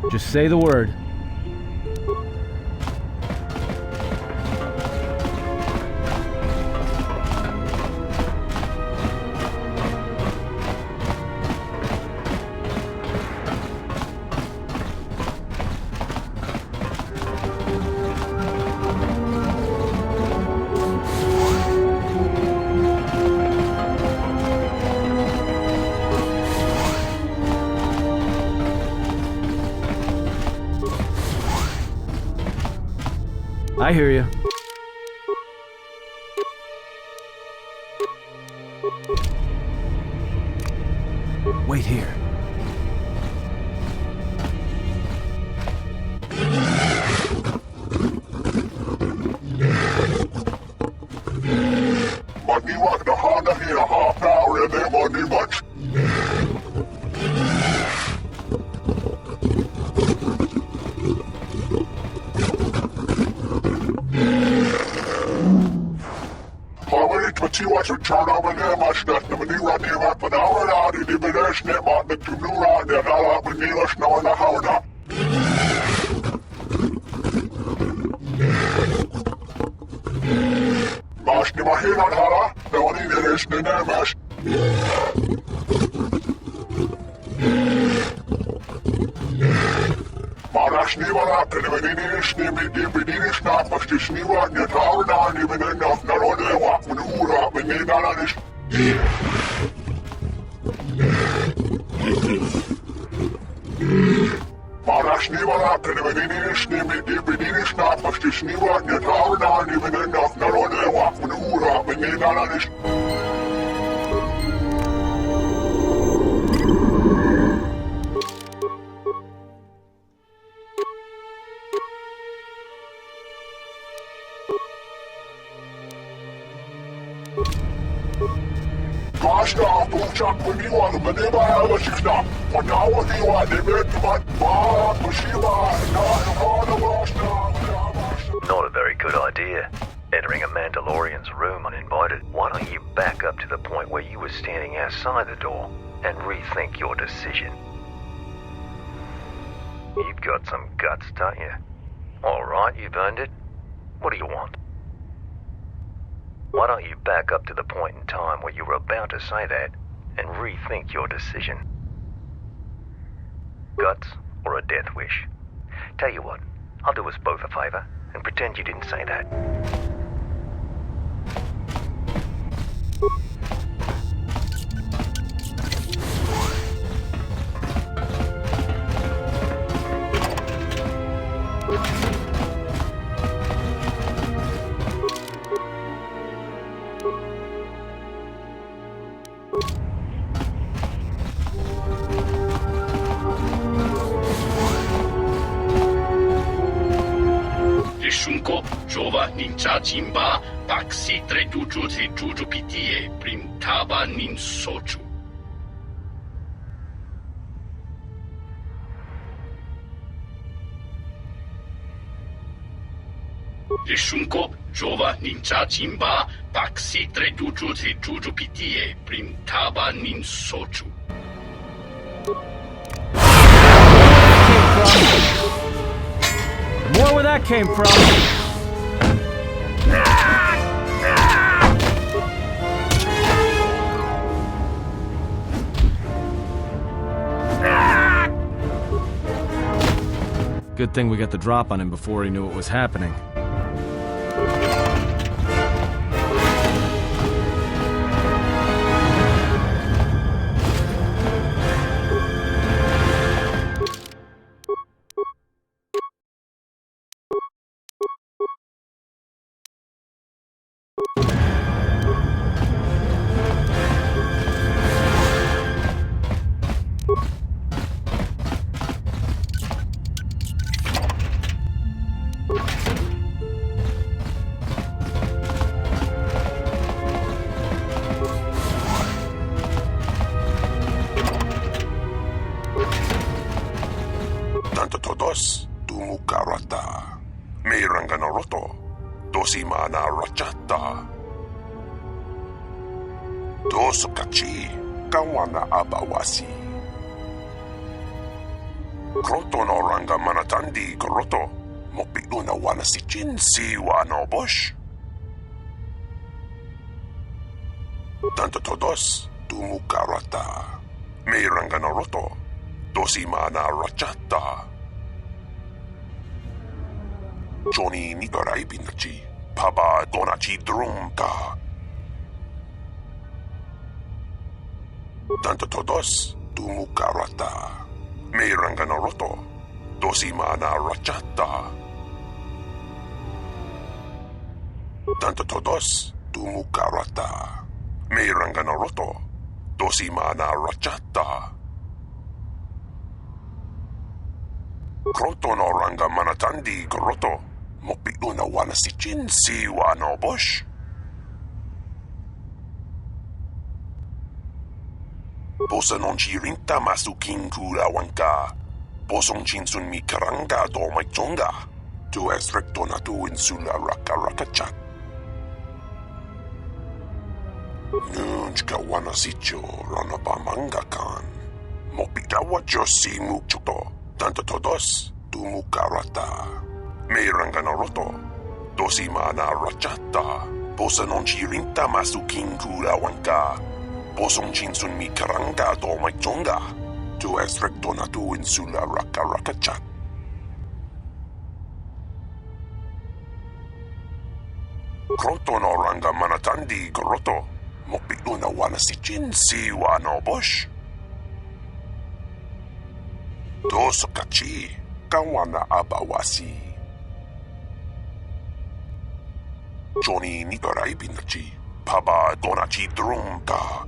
Just say the word. I hear you. Wait here. Maniwag na hana hinahapaw na money much. Watch a turn over there, much that the Manila never put our out in the village, never the Tunura, the Nala, Manila, snow, and the Howda. Mash never hit on Hala, the one in the village, the Namash. Marash never up, and the Venetians, the Venetians, not much to Sniva, the Tower, not even enough, not only walk with the Hura, but they not on this. Marash never up, and the Venetians, not much to Sniva, the Tower, not even enough, not only walk with the Hura, but they not on this. Basta, tuchak mo niwa, maneba ala sikna. Panawa niwa, debet man, mashiba, na basta. Not a very good idea. Entering a Mandalorian's room uninvited. Why don't you back up to the point where you were standing outside the door and rethink your decision? You've got some guts, don't you? Alright, you've earned it. What do you want? Why don't you back up to the point in time where you were about to say that and rethink your decision? Guts or a death wish? Tell you what, I'll do us both a favor and pretend you didn't say that. Shunko, Jova, Ninja Jimba, Baxi, Trejuju, Juju Pitie, Primtaba, Nin Sochu. Shunko, Jova, Ninja Jimba, Baxi, Trejuju, Juju Pitie, Primtaba, Nin Sochu. More where that came from. Good thing we got the drop on him before he knew what was happening. Tanto todos, tumukarata. Mayrangana roto, dosimana rachata. Dos kachi, kawana abawasi. Kroto no ranga manatandi koroto. Mopi una wana si chin si wano bush. Tanto todos tumukarata. May ranga no roto. Dosi mana rachata. Johnny nitorai pinachi. Paba donachi drumka. Tanto todos tumukarata. May ranga no roto. Dosi mana rachata. Tanto todos tumukarata. May ranga no roto. Dosi mana rachata. Kroto no ranga manatandi koroto. Mopi una wana si chin si wano bush. Posa non ci rinta masu kingkura wanka. Posong chinsun mi karanga do may chonga. Tu es recto na tu insula raka raka chat. Nunch ka wana sityo rana pa manga kan. Mopi dawa jo si mukchuto. Tanto todos tumukarata. May ranga no roto. Dosi mana rachata. Posa non ci rinta masu kingkura wanka. Posong chinsun mi karanga do may chonga. Tu es recto na tu insula raka raka chat. Kroto no ranga manatandi koroto. Mopi una wana si chin si wano bush. Dos kachi kawana abawasi. Johnny nitorai pinachi. Paba donachi drumka.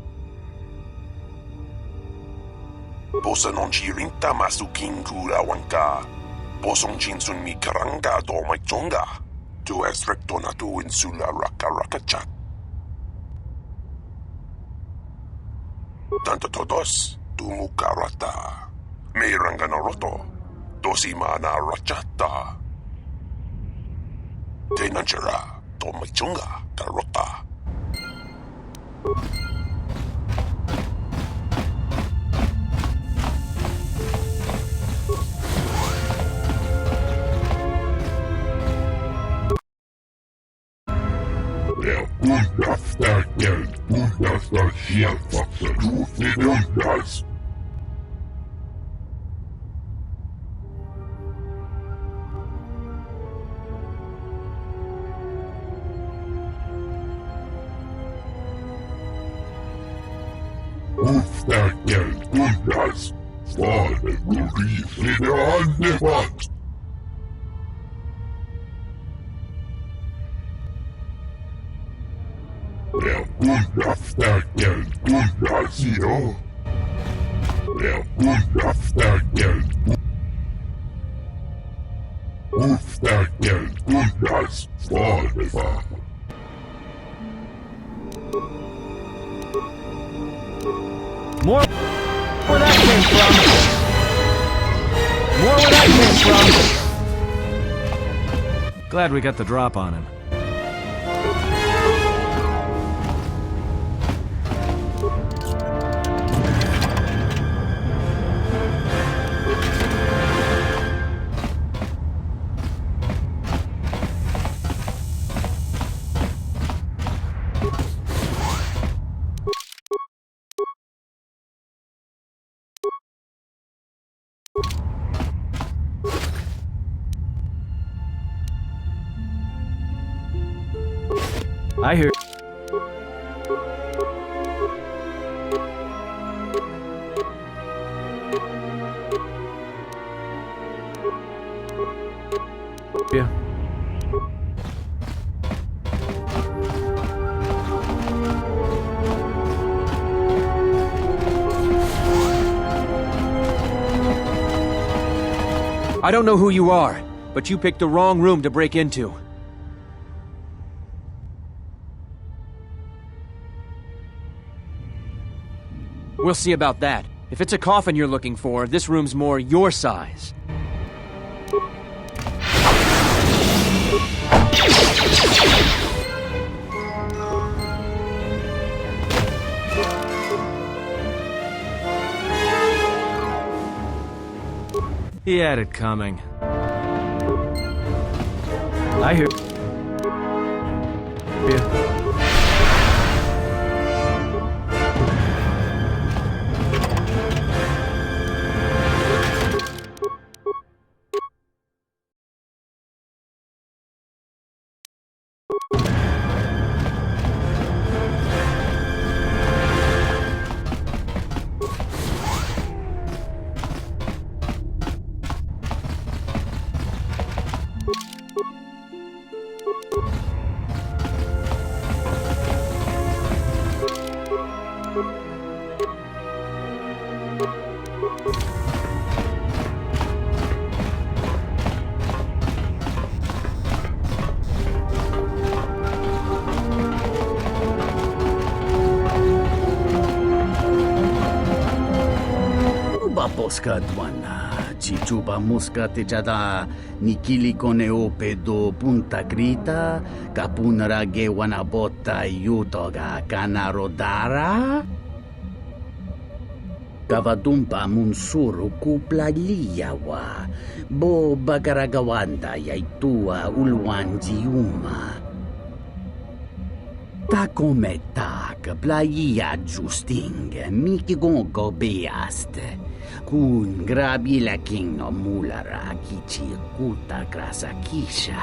Posa non ci rinta masu kingkura wanka. Posong chinsun mi karanga do may chonga. Tu es recto na tu insula raka raka chat. Tanto todos tumukarata. May ranga no roto. Dosi mana rachata. Te nanchara do may chonga karota. Unterstärken, unterstärken, du förloras. Ostärken, unders, svaret och risigt andefatt. Unterstärken, unders, ja. Unterstärken, ostärken, unders, svaret var. More where that came from. More where that came from. Glad we got the drop on him. I hear. Yeah. I don't know who you are, but you picked the wrong room to break into. We'll see about that. If it's a coffin you're looking for, this room's more your size. He had it coming. I hear you. Poska dwana, chichupa muska techada, nikili kone ope do punta grita, kapunara ge wanabota yutoga kanarodara. Kavadumpa munsuru kupla liyawa, bo bagaragawanda yaitua ulwanjiuma. Takometak playa justing, mikigongo beaste. Kun grabi la king no mulara kichi kuta grasa kisha.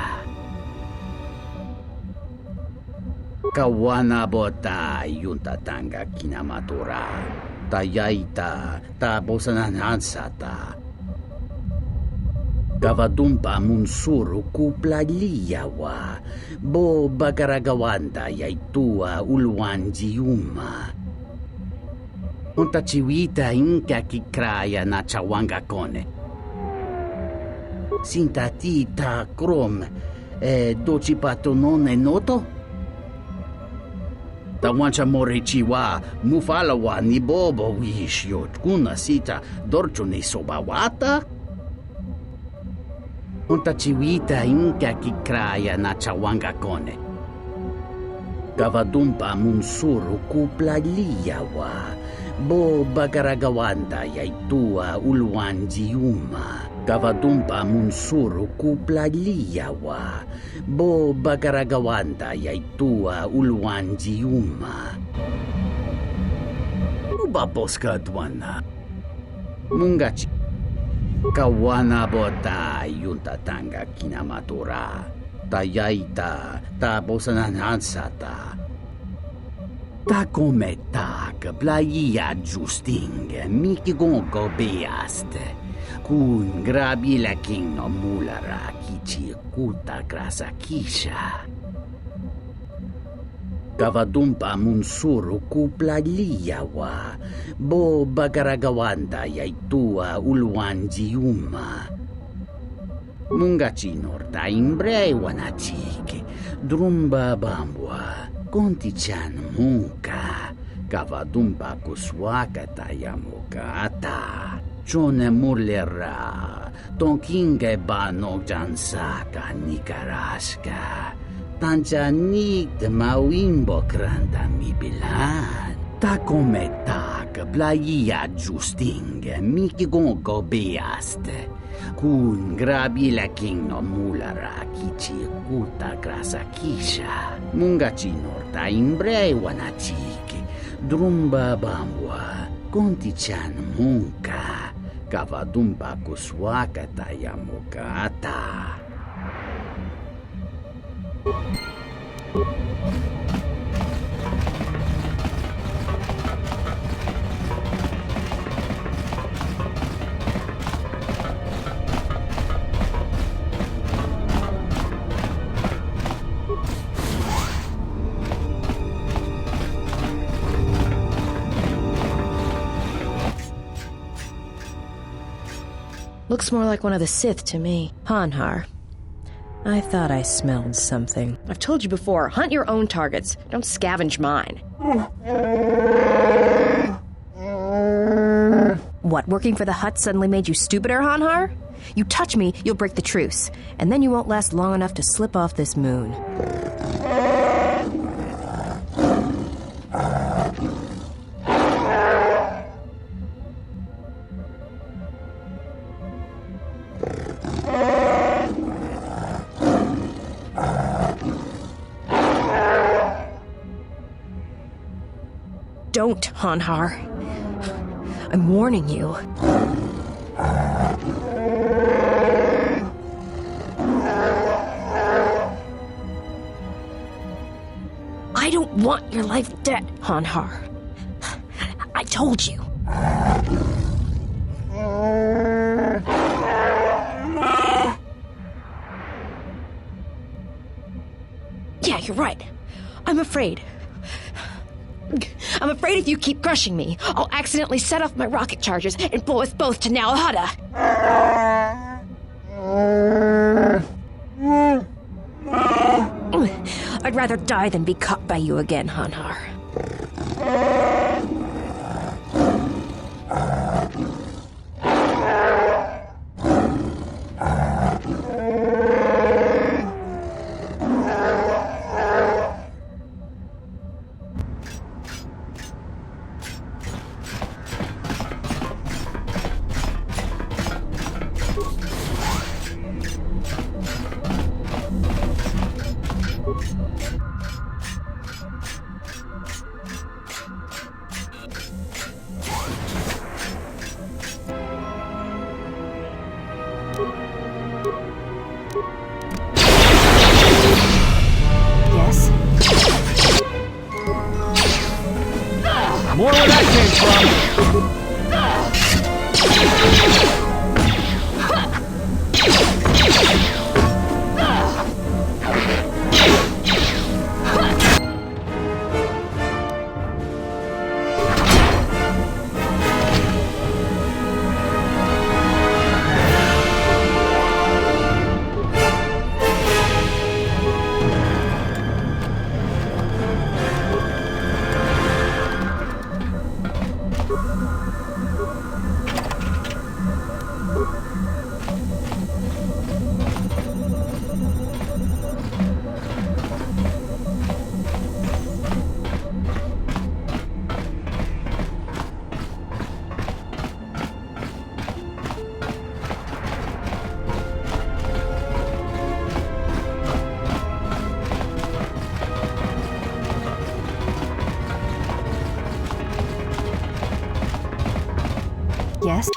Kawana bota yunta tanga kinamatura. Tayaita ta bosananansata. Kavadumpa munsuru kupla liyawa. Bo bagaragawanda yaitua ulwanjiuma. Ontachiwita inka kikraya na chawanga kone. Sintatita krom dochipato non noto? Tawancha morichiwa mufalawa ni bobo wishyo kuna sita dorchone sobawata? Ontachiwita inka kikraya na chawanga kone. Kavadumpa munsuru kupla liyawa. Bo bagaragawanda yaitua ulwanjiuma. Kavadumpa munsuru kupla liyawa. Bo bagaragawanda yaitua ulwanjiuma. Ubaposka dwana. Mungachi. Kawana bota yunta tanga kinamatura. Tayaita ta bosananansata. Takometak playa justing, mikigongo beaste. Kun grabi la king no mulara kichi kuta grasa kisha. Kavadumpa munsuru kupla liyawa. Bo bagaragawanda yaitua ulwanjiuma. Mungachinor ta imbre wanachiki. Drumba bambwa. Konti-chan munka. Kavadumpa kuswaka tayamukata. Chone mulera. Tonkinge bano jansaka nikaraska. Tancha nik mawimbo kranda mibilan. Takometak playa justing mikigongo beaste. Kun grabi la king no mulara kichi kuta grasa kisha. Mungachinor ta imbre wanachiki. Drumba bambwa. Konti-chan munka. Kavadumpa kuswaka tayamukata. Looks more like one of the Sith to me. Hanhar. I thought I smelled something. I've told you before, hunt your own targets. Don't scavenge mine. What, working for the Hutt suddenly made you stupider, Hanhar? You touch me, you'll break the truce. And then you won't last long enough to slip off this moon. Don't, Hanhar. I'm warning you. I don't want your life dead, Hanhar. I told you. Yeah, you're right. I'm afraid. I'm afraid if you keep crushing me, I'll accidentally set off my rocket charges and blow us both to Nalhada. I'd rather die than be caught by you again, Hanhar. Yes? More where that came from! Yes?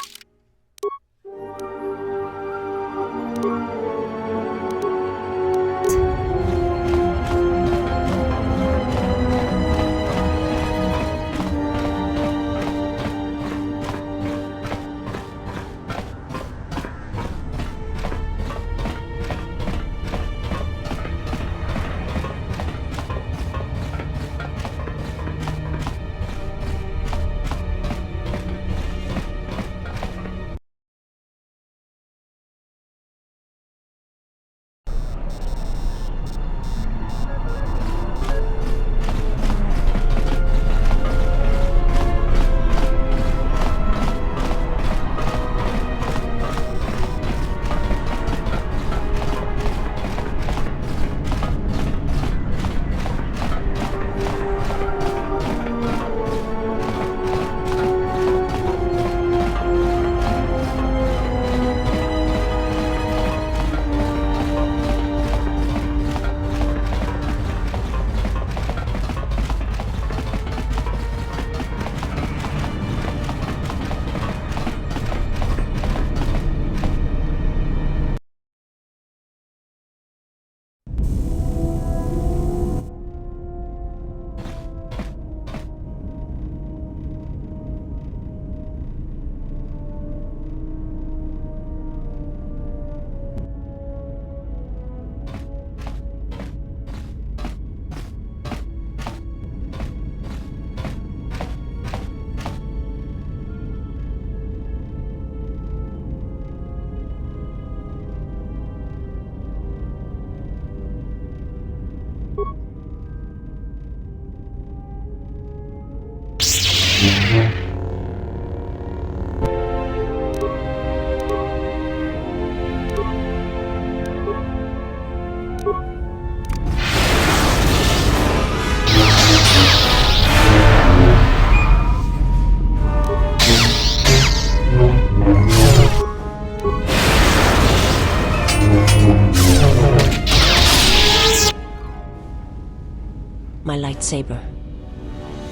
My lightsaber.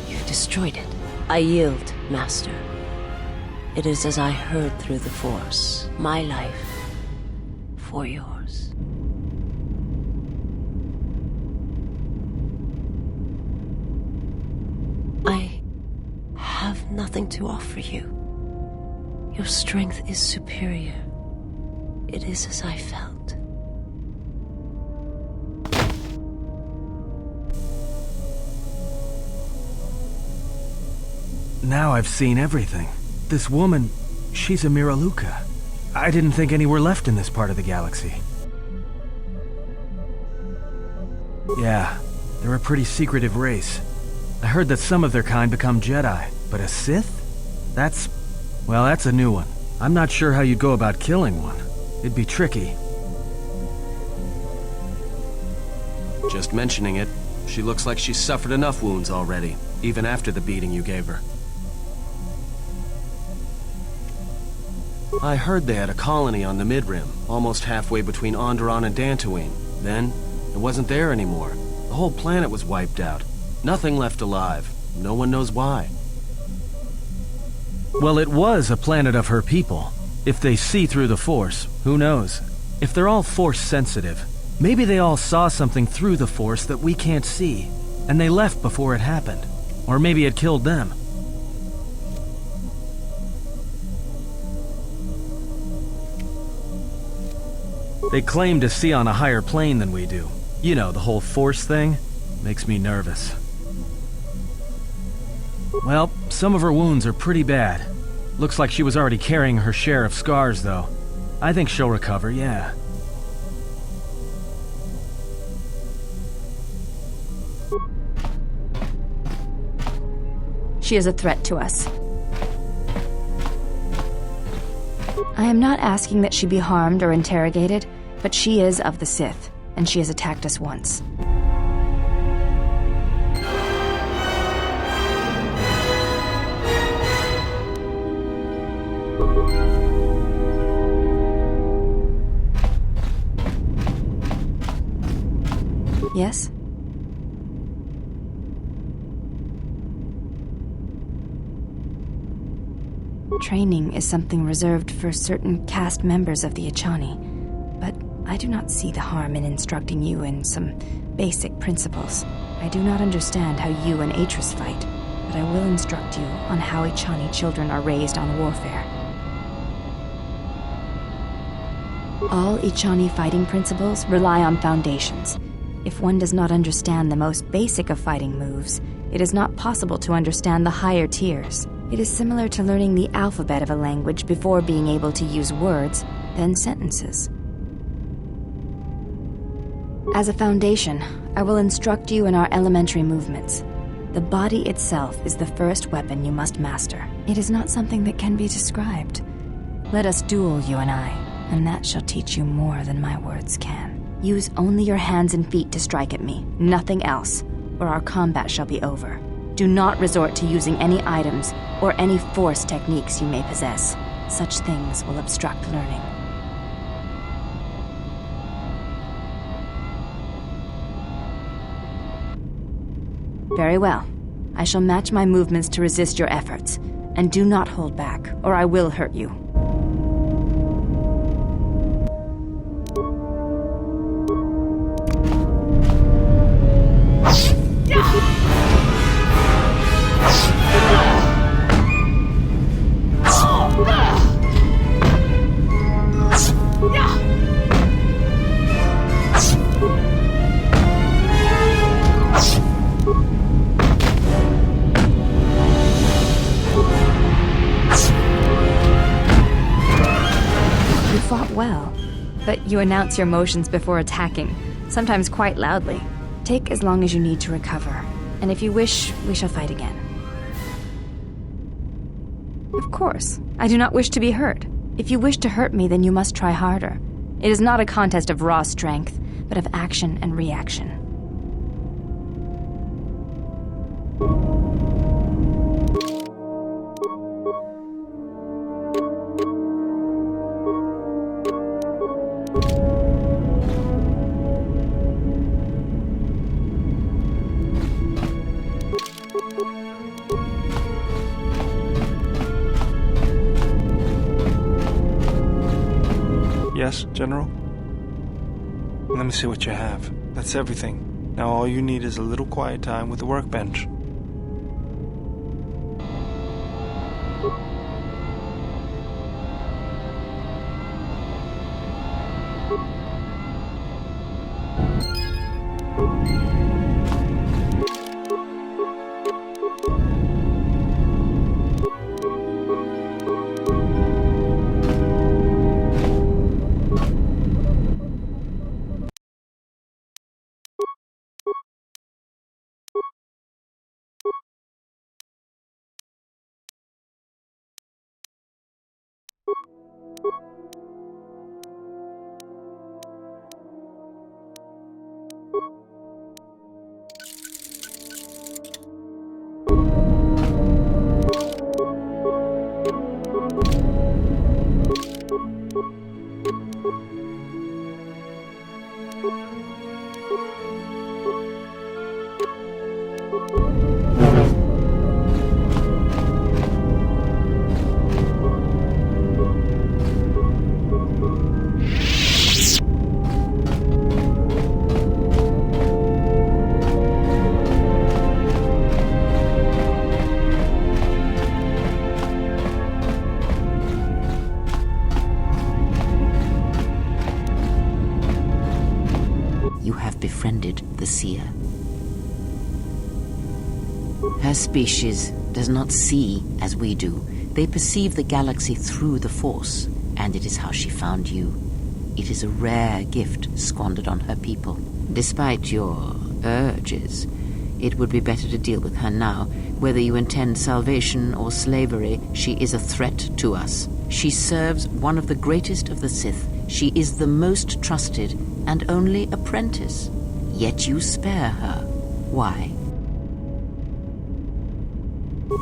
You destroyed it. I yield, Master. It is as I heard through the Force. My life for yours. I have nothing to offer you. Your strength is superior. It is as I felt. Now I've seen everything. This woman, she's a Miraluka. I didn't think any were left in this part of the galaxy. Yeah, they're a pretty secretive race. I heard that some of their kind become Jedi, but a Sith? That's a new one. I'm not sure how you'd go about killing one. It'd be tricky. Just mentioning it, she looks like she's suffered enough wounds already, even after the beating you gave her. I heard they had a colony on the Midrim, almost halfway between Onderon and Dantooine. Then, it wasn't there anymore. The whole planet was wiped out. Nothing left alive. No one knows why. Well, it was a planet of her people. If they see through the Force, who knows? If they're all Force-sensitive, maybe they all saw something through the Force that we can't see, and they left before it happened. Or maybe it killed them. They claim to see on a higher plane than we do. You know, the whole Force thing makes me nervous. Well, some of her wounds are pretty bad. Looks like she was already carrying her share of scars, though. I think she'll recover, yeah. She is a threat to us. I am not asking that she be harmed or interrogated, but she is of the Sith, and she has attacked us once. Yes? Training is something reserved for certain caste members of the Echani, but I do not see the harm in instructing you in some basic principles. I do not understand how you and Atris fight, but I will instruct you on how Echani children are raised on warfare. All Echani fighting principles rely on foundations. If one does not understand the most basic of fighting moves, it is not possible to understand the higher tiers. It is similar to learning the alphabet of a language before being able to use words, then sentences. As a foundation, I will instruct you in our elementary movements. The body itself is the first weapon you must master. It is not something that can be described. Let us duel, you and I, and that shall teach you more than my words can. Use only your hands and feet to strike at me, nothing else, or our combat shall be over. Do not resort to using any items or any force techniques you may possess. Such things will obstruct learning. Very well. I shall match my movements to resist your efforts. And do not hold back, or I will hurt you. Well, but you announce your motions before attacking, sometimes quite loudly. Take as long as you need to recover, and if you wish, we shall fight again. Of course, I do not wish to be hurt. If you wish to hurt me, then you must try harder. It is not a contest of raw strength, but of action and reaction. Yes, General? Let me see what you have. That's everything. Now all you need is a little quiet time with the workbench. You have befriended the seer. Her species does not see as we do. They perceive the galaxy through the Force, and it is how she found you. It is a rare gift squandered on her people. Despite your urges, it would be better to deal with her now. Whether you intend salvation or slavery, she is a threat to us. She serves one of the greatest of the Sith. She is the most trusted and only apprentice. Yet you spare her. Why?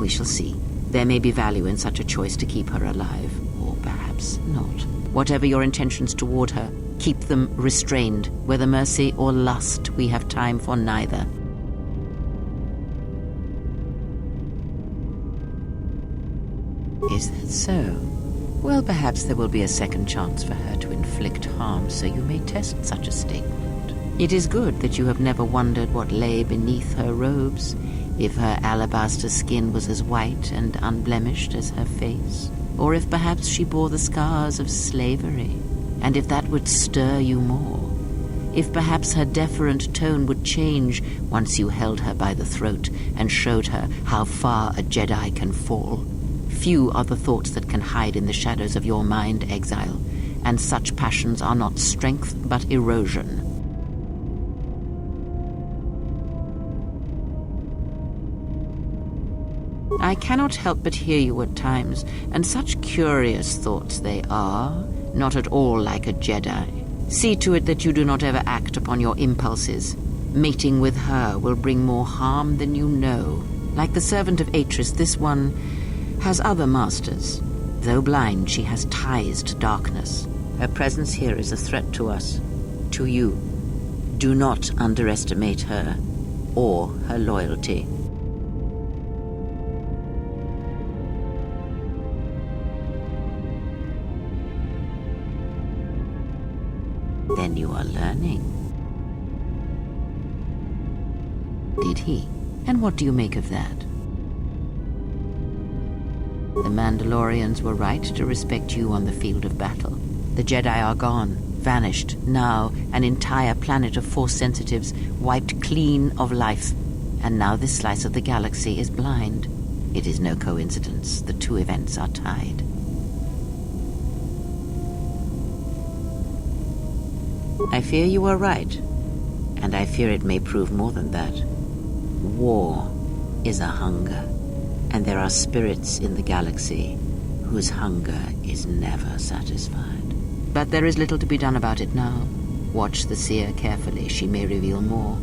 We shall see. There may be value in such a choice to keep her alive, or perhaps not. Whatever your intentions toward her, keep them restrained. Whether mercy or lust, we have time for neither. Is that so? Well, perhaps there will be a second chance for her to inflict harm, so you may test such a statement. It is good that you have never wondered what lay beneath her robes, if her alabaster skin was as white and unblemished as her face, or if perhaps she bore the scars of slavery, and if that would stir you more, if perhaps her deferent tone would change once you held her by the throat and showed her how far a Jedi can fall. Few are the thoughts that can hide in the shadows of your mind, Exile, and such passions are not strength but erosion. I cannot help but hear you at times, and such curious thoughts they are, not at all like a Jedi. See to it that you do not ever act upon your impulses. Mating with her will bring more harm than you know. Like the servant of Atris, this one has other masters. Though blind, she has ties to darkness. Her presence here is a threat to us, to you. Do not underestimate her or her loyalty. Then you are learning. Did he? And what do you make of that? The Mandalorians were right to respect you on the field of battle. The Jedi are gone, vanished. Now an entire planet of Force sensitives wiped clean of life. And now this slice of the galaxy is blind. It is no coincidence. The two events are tied. I fear you are right, and I fear it may prove more than that. War is a hunger, and there are spirits in the galaxy whose hunger is never satisfied. But there is little to be done about it now. Watch the seer carefully. She may reveal more.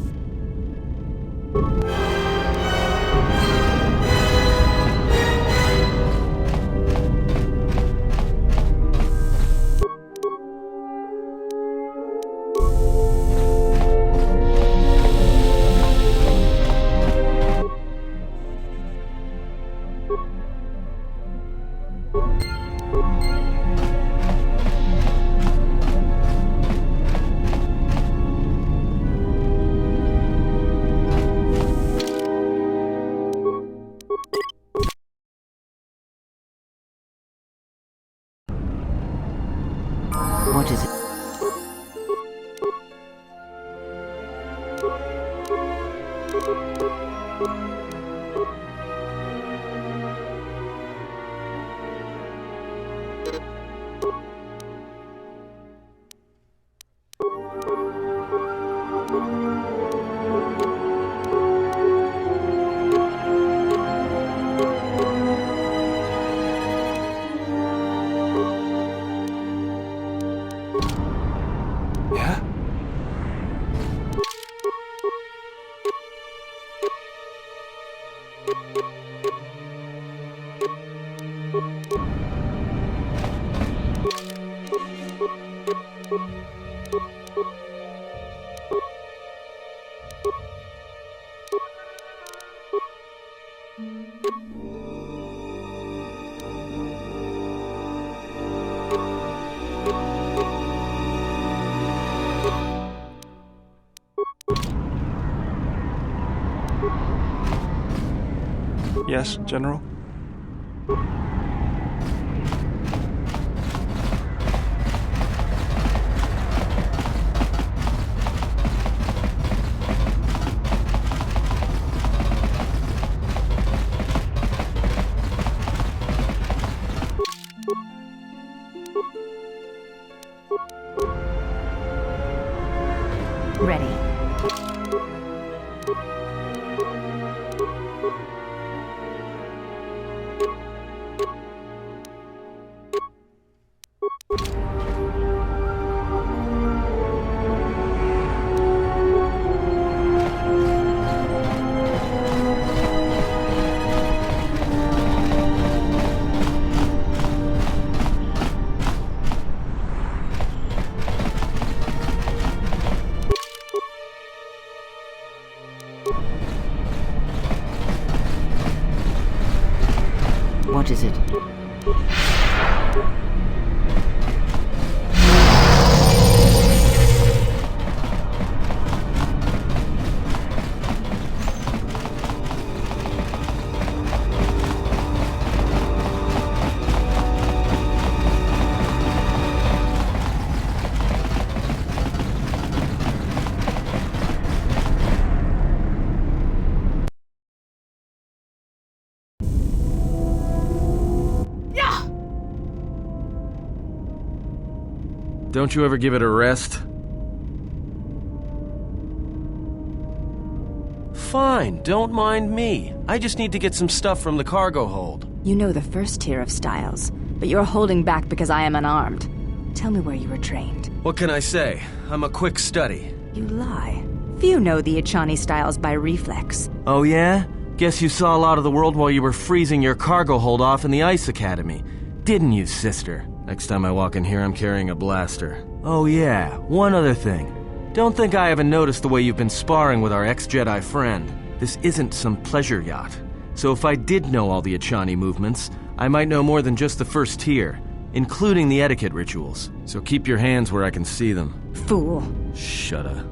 What is it? Yeah? Yes, General? Ready. What is it? Don't you ever give it a rest? Fine, don't mind me. I just need to get some stuff from the cargo hold. You know the first tier of styles, but you're holding back because I am unarmed. Tell me where you were trained. What can I say? I'm a quick study. You lie. Few know the Echani styles by reflex. Oh yeah? Guess you saw a lot of the world while you were freezing your cargo hold off in the Ice Academy. Didn't you, sister? Next time I walk in here, I'm carrying a blaster. Oh yeah, one other thing. Don't think I haven't noticed the way you've been sparring with our ex-Jedi friend. This isn't some pleasure yacht. So if I did know all the Echani movements, I might know more than just the first tier, including the etiquette rituals. So keep your hands where I can see them. Fool. Shut up.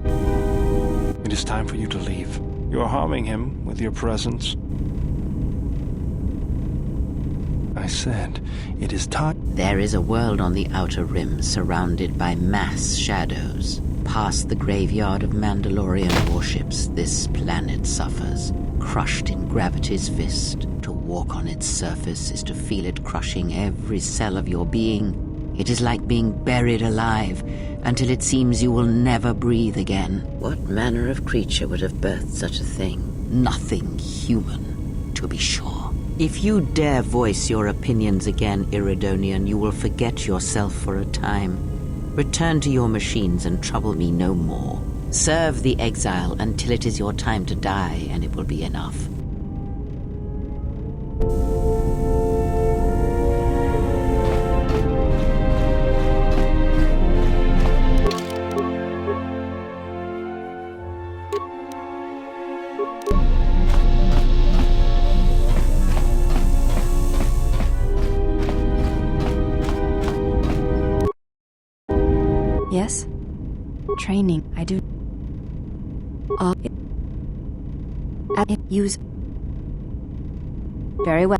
It is time for you to leave. You are harming him with your presence. I said, it is time. There is a world on the outer rim surrounded by mass shadows. Past the graveyard of Mandalorian warships, this planet suffers, crushed in gravity's fist. To walk on its surface is to feel it crushing every cell of your being. It is like being buried alive until it seems you will never breathe again. What manner of creature would have birthed such a thing? Nothing human, to be sure. If you dare voice your opinions again, Iridonian, you will forget yourself for a time. Return to your machines and trouble me no more. Serve the exile until it is your time to die, and it will be enough. Yes? Training, I do. Use. Very well.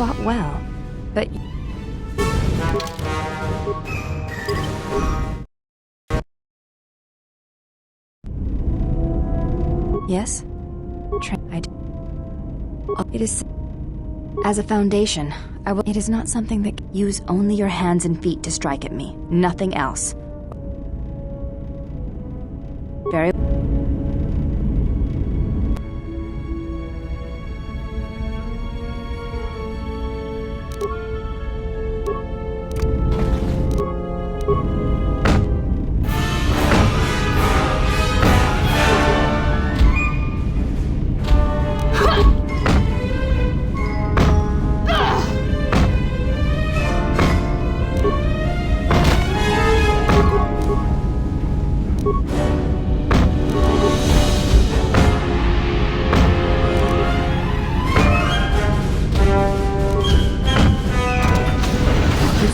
fought well, but... Yes? It is... As a foundation, I will... It is not something that... Use only your hands and feet to strike at me. Nothing else. Very...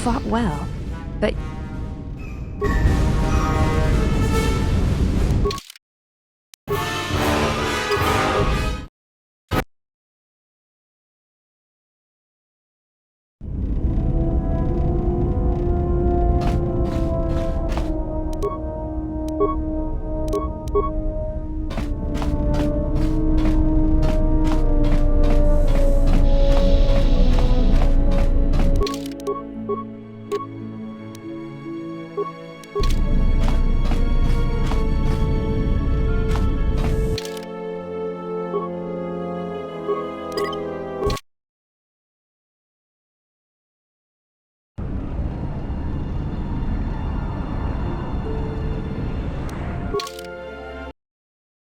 fought well, but